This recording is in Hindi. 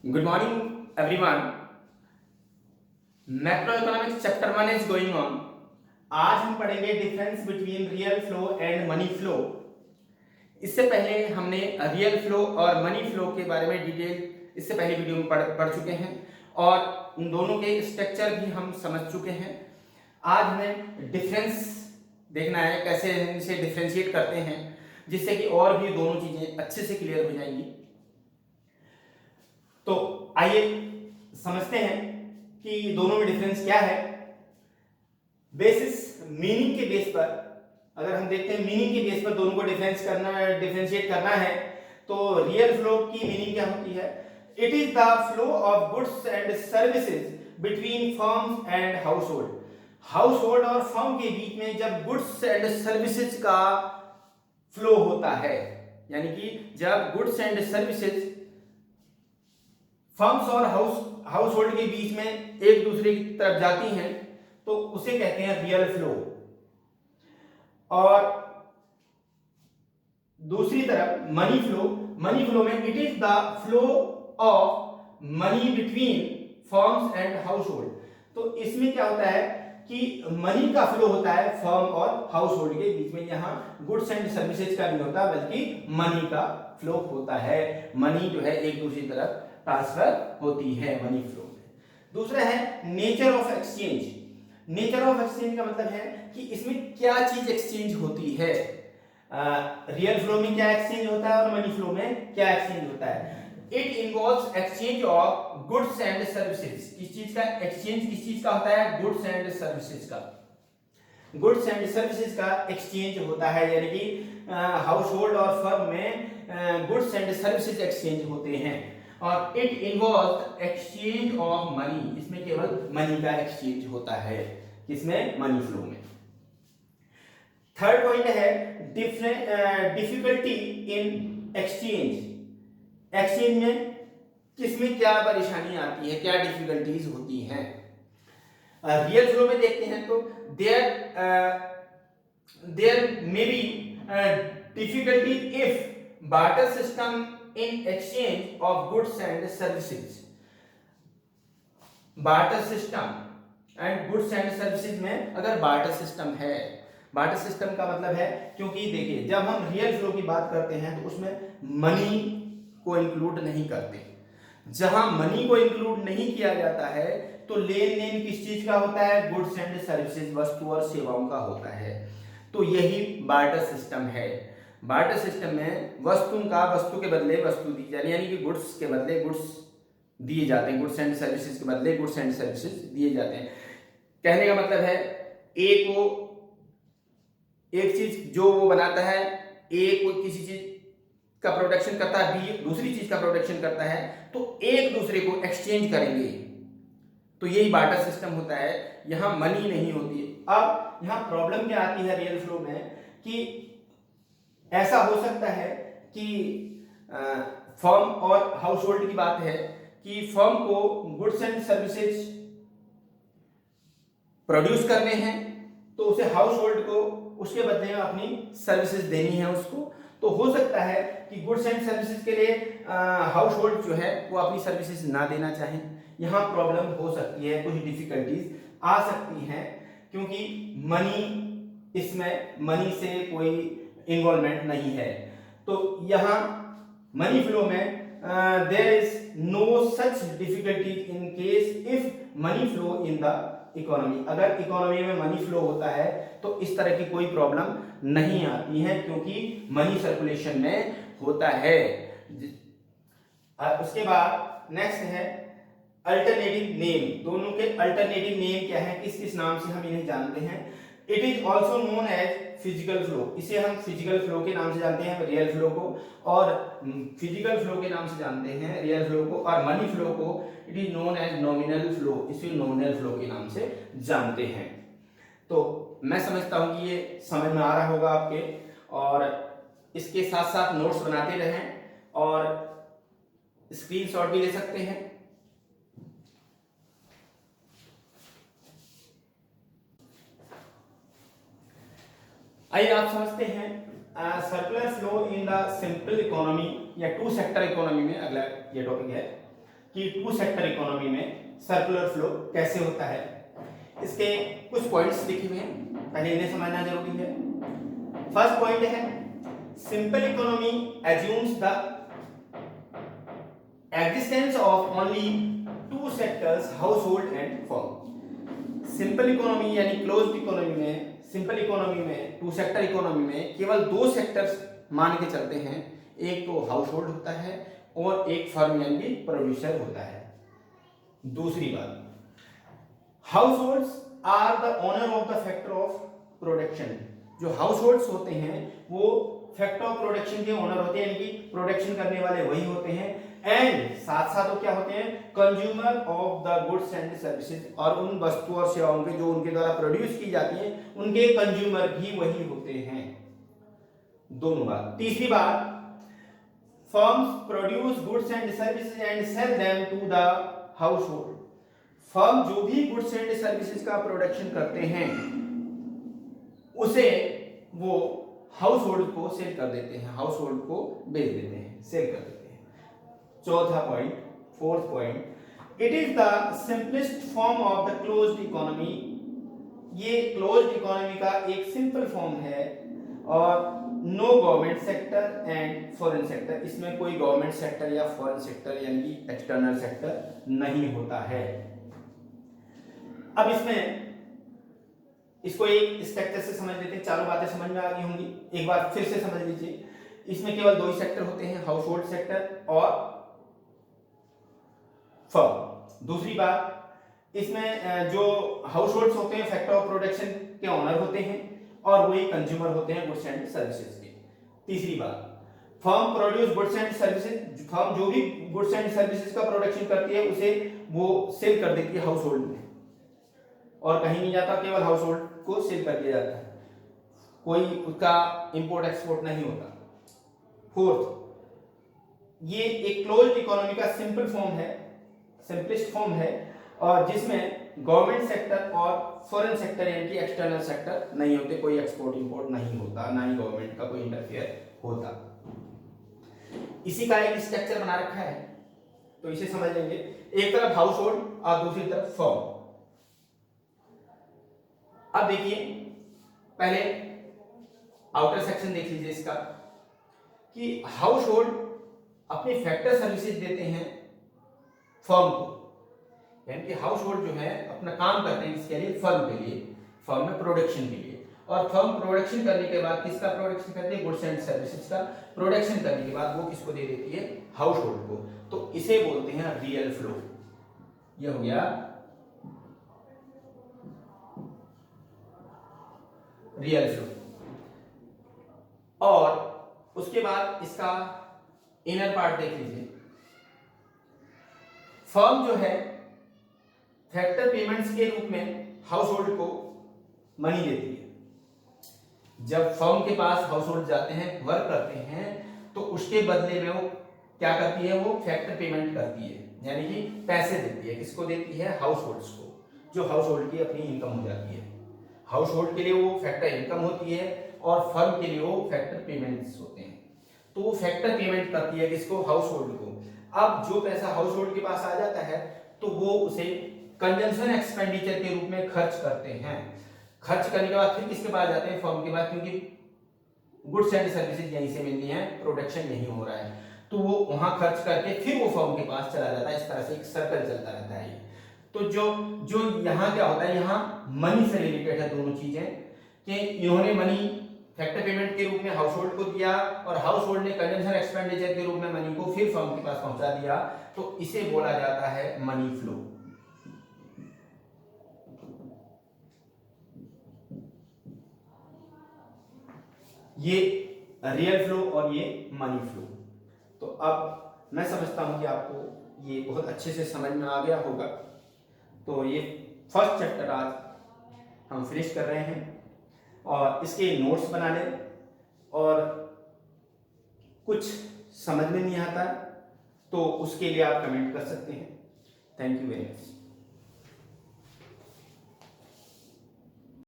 Good morning, everyone. Macroeconomics chapter 1 is going on. आज हम पढ़ेंगे difference between real flow and money flow. इससे पहले हमने रियल फ्लो और मनी फ्लो के बारे में डिटेल इससे पहले वीडियो में पढ़ चुके हैं और उन दोनों के स्ट्रक्चर भी हम समझ चुके हैं। आज हमें डिफरेंस देखना है, कैसे इनसे डिफरेंशिएट करते हैं, जिससे कि और भी दोनों चीजें अच्छे से क्लियर हो जाएंगी। तो आइए समझते हैं कि दोनों में डिफरेंस क्या है। बेसिस मीनिंग के बेस पर अगर हम देखते हैं, मीनिंग के बेस पर दोनों को डिफरेंशिएट करना है, तो रियल फ्लो की मीनिंग क्या होती है? It is the flow of goods and services between firms and house hold और फर्म के बीच में जब गुड्स एंड सर्विसेज का फ्लो होता है, यानी कि जब गुड्स एंड सर्विसेज फर्म्स और हाउस होल्ड के बीच में एक दूसरे की तरफ जाती हैं, तो उसे कहते हैं रियल फ्लो। और दूसरी तरफ मनी फ्लो में it is the flow of money between firms and house hold. तो इसमें क्या होता है कि मनी का फ्लो होता है फर्म और हाउस होल्ड के बीच में। यहां गुड्स एंड सर्विसेज का नहीं होता, बल्कि मनी का फ्लो होता है। मनी जो है एक दूसरी तरफ ट्रांसफर होती है मनी फ्लो में। दूसरा है nature of exchange. Nature of exchange का मतलब है कि इसमें क्या चीज एक्सचेंज होती है। रियल फ्लो में क्या एक्सचेंज होता है और मनी फ्लो में क्या एक्सचेंज होता है। It involves exchange of goods and services. किस चीज का एक्सचेंज, किस चीज का होता है? गुड्स एंड सर्विसेज का। गुड्स एंड सर्विसेज का एक्सचेंज होता है, यानी कि हाउस होल्ड और फर्म में गुड्स एंड सर्विसेज एक्सचेंज होते हैं। और it involve exchange of money, इसमें केवल मनी का एक्सचेंज होता है। किसमें? मनी फ्लो में। थर्ड पॉइंट है डिफिकल्टी इन एक्सचेंज। एक्सचेंज में किसमें क्या परेशानी आती है, क्या डिफिकल्टीज होती हैं। रियल फ्लो में देखते हैं तो there may be difficulty if barter system in exchange of goods and services। Barter system and goods and services में अगर बार्टर सिस्टम है, बार्टर सिस्टम का मतलब है, क्योंकि देखिए जब हम रियल फ्लो की बात करते हैं तो उसमें मनी को इंक्लूड नहीं करते। जहां मनी को इंक्लूड नहीं किया जाता है तो लेन देन किस चीज का होता है? गुड्स एंड सर्विसेज, वस्तु और सेवाओं का होता है। तो यही बार्टर सिस्टम है। बार्टर सिस्टम में वस्तु के बदले वस्तु दी जाती है, यानी कि गुड्स के बदले गुड्स दिए जाते हैं, गुड्स एंड सर्विसेज के बदले गुड्स एंड सर्विसेज दिए जाते हैं। कहने का मतलब है एक चीज जो वो बनाता है, कोई किसी चीज का प्रोडक्शन करता है, बी दूसरी चीज का प्रोडक्शन करता है, तो एक दूसरे को एक्सचेंज करेंगे। तो यही बार्टर सिस्टम होता है, यहां मनी नहीं होती है। अब यहां प्रॉब्लम क्या आती है रियल फ्लो में कि ऐसा हो सकता है कि फर्म और हाउस होल्ड की बात है कि फर्म को गुड्स एंड सर्विसेज प्रोड्यूस करने हैं, तो उसे हाउस होल्ड को उसके बदले में अपनी सर्विसेज देनी है उसको। तो हो सकता है कि गुड्स एंड सर्विसेज के लिए हाउस होल्ड जो है वो अपनी सर्विसेज ना देना चाहे। यहां प्रॉब्लम हो सकती है, कुछ डिफिकल्टीज आ सकती हैं, क्योंकि मनी से कोई इन्वॉल्वमेंट नहीं है। तो यहां मनी फ्लो में there is no such difficulties in case if money flow in the economy. अगर इकोनॉमी में मनी फ्लो होता है तो इस तरह की कोई प्रॉब्लम नहीं आती है, क्योंकि मनी सर्कुलेशन में होता है। उसके बाद नेक्स्ट है अल्टरनेटिव नेम। दोनों के अल्टरनेटिव नेम क्या है, किस किस नाम से हम इन्हें जानते हैं। It is also known as physical flow. इसे हम फिजिकल फ्लो के नाम से जानते हैं रियल फ्लो को, और फिजिकल फ्लो के नाम से जानते हैं रियल फ्लो को। और मनी फ्लो को it is known as nominal flow, इसे नॉमिनल फ्लो के नाम से जानते हैं। तो मैं समझता हूं कि ये समझ में आ रहा होगा आपके, और इसके साथ साथ नोट्स बनाते रहें और स्क्रीनशॉट भी ले सकते हैं। आइए आप समझते हैं circular flow in the simple economy या टू सेक्टर इकोनॉमी में। अगला ये टॉपिक है कि टू सेक्टर इकोनॉमी में सर्कुलर फ्लो कैसे होता है। इसके कुछ पॉइंट्स लिखे हुए हैं, पहले इन्हें समझना जरूरी है। फर्स्ट पॉइंट है simple economy assumes the existence of only to sectors, household and firm. Simple economy यानी क्लोज्ड इकोनॉमी में, सिंपल इकोनॉमी में, टू सेक्टर इकोनॉमी में केवल दो सेक्टर्स मान के चलते हैं, एक तो हाउसहोल्ड होता है और एक फर्म यानी कि प्रोड्यूसर होता है। दूसरी बात, households are the owner of the factor of production. जो हाउसहोल्ड्स होते हैं वो फैक्टर ऑफ प्रोडक्शन के ओनर होते हैं, यानी कि प्रोडक्शन करने वाले वही होते हैं। एंड साथ साथ वो क्या होते हैं, consumer of the goods and services, और उन वस्तु और सेवाओं के जो उनके द्वारा प्रोड्यूस की जाती हैं उनके कंज्यूमर भी वही होते हैं। दोनों बात। तीसरी बात, firms produce goods and services and sell them to the household. Firm जो भी गुड्स एंड सर्विसेज का प्रोडक्शन करते हैं उसे वो हाउसहोल्ड को सेल कर देते हैं, हाउसहोल्ड को बेच देते हैं, सेल कर देते हैं। चौथा point, fourth point, it is the simplest form of the closed economy. ये क्लोज्ड इकोनॉमी का एक सिंपल फॉर्म है और no government sector and foreign sector, इसमें कोई गवर्नमेंट सेक्टर या फॉरेन सेक्टर यानी कि एक्सटर्नल सेक्टर नहीं होता है। अब इसमें इसको एक स्ट्रक्चर से समझ लेते हैं, चारों बातें समझ में आ गई होंगी, एक बार फिर से समझ लीजिए। इसमें केवल दो ही सेक्टर होते हैं, हाउसहोल्ड सेक्टर और फर्म। दूसरी बात, इसमें जो हाउसहोल्ड्स होते हैं फैक्टर ऑफ प्रोडक्शन के ओनर होते हैं और वही कंज्यूमर होते हैं गुड्स एंड सर्विसेज के। तीसरी बात, firm produce goods and services, firm जो भी गुड्स एंड सर्विसेज का प्रोडक्शन करती है उसे वो सेल कर देती है हाउसहोल्ड में और कहीं नहीं जाता, केवल हाउसहोल्ड को सेल कर दिया जाता है, कोई उसका इंपोर्ट एक्सपोर्ट नहीं होता। फोर्थ, ये एक क्लोज्ड इकोनॉमी का सिंपल फॉर्म है, सिंपलेस्ट फॉर्म है और जिसमें गवर्नमेंट सेक्टर और फॉरेन सेक्टर यानी कि एक्सटर्नल सेक्टर नहीं होते, कोई एक्सपोर्ट इंपोर्ट नहीं होता, ना ही गवर्नमेंट का कोई इंटरफेयर होता। इसी का एक स्ट्रक्चर बना रखा है तो इसे समझ लेंगे। एक तरफ हाउसहोल्ड और दूसरी तरफ फर्म। अब देखिए, पहले आउटर सेक्शन देख लीजिए इसका कि हाउसहोल्ड अपनी फैक्टर सर्विसेज देते हैं फर्म को, यानी कि हाउसहोल्ड जो है अपना काम करते हैं इसके लिए, फर्म के लिए, फर्म में प्रोडक्शन के लिए, और फर्म प्रोडक्शन करने के बाद किसका प्रोडक्शन करती है, गुड्स एंड सर्विसेज का प्रोडक्शन करने के बाद वो किसको दे देती है, हाउसहोल्ड को। तो इसे बोलते हैं रियल फ्लो। ये हो गया रियल फ्लो। और उसके बाद इसका इनर पार्ट देख लीजिए। फर्म जो है फैक्टर पेमेंट्स के रूप में हाउसहोल्ड को मनी देती है। जब फर्म के पास हाउसहोल्ड जाते हैं, वर्क करते हैं, तो उसके बदले में वो क्या करती है, वो फैक्टर पेमेंट करती है, यानी कि पैसे देती है। किसको देती है, हाउसहोल्ड्स को, जो हाउसहोल्ड की अपनी इनकम हो जाती है। हाउसहोल्ड के लिए वो फैक्टर इनकम होती है और फर्म के लिए वो फैक्टर पेमेंट्स होते हैं। तो वो फैक्टर पेमेंट करती है किसको, हाउसहोल्ड को। अब जो पैसा हाउसहोल्ड के पास आ जाता है तो वो उसे कंजम्पशन एक्सपेंडिचर के रूप में खर्च करते हैं। खर्च करने के बाद फिर किसके पास जाते हैं, फर्म के पास, क्योंकि गुड्स एंड सर्विसेज यहीं से मिलनी है, प्रोडक्शन यहीं हो रहा है, तो वो वहां खर्च करके फिर वो फर्म के पास चला जाता है। इस तरह से एक सर्कल चलता रहता है। तो जो यहाँ क्या होता है, यहाँ मनी से रिलेटेड है दोनों चीजें, कि इन्होंने मनी फैक्टर पेमेंट के रूप में हाउसहोल्ड को दिया और हाउसहोल्ड ने कंजम्पशन एक्सपेंडिचर के रूप में मनी को फिर फर्म के पास पहुंचा दिया, तो इसे बोला जाता है मनी फ्लो। ये रियल फ्लो और ये मनी फ्लो। तो अब मैं समझता हूं कि आपको ये बहुत अच्छे से समझ में आ गया होगा। तो ये फर्स्ट चैप्टर आज हम फिनिश कर रहे हैं और इसके नोट्स बना लें, और कुछ समझ में नहीं आता तो उसके लिए आप कमेंट कर सकते हैं। Thank you very much.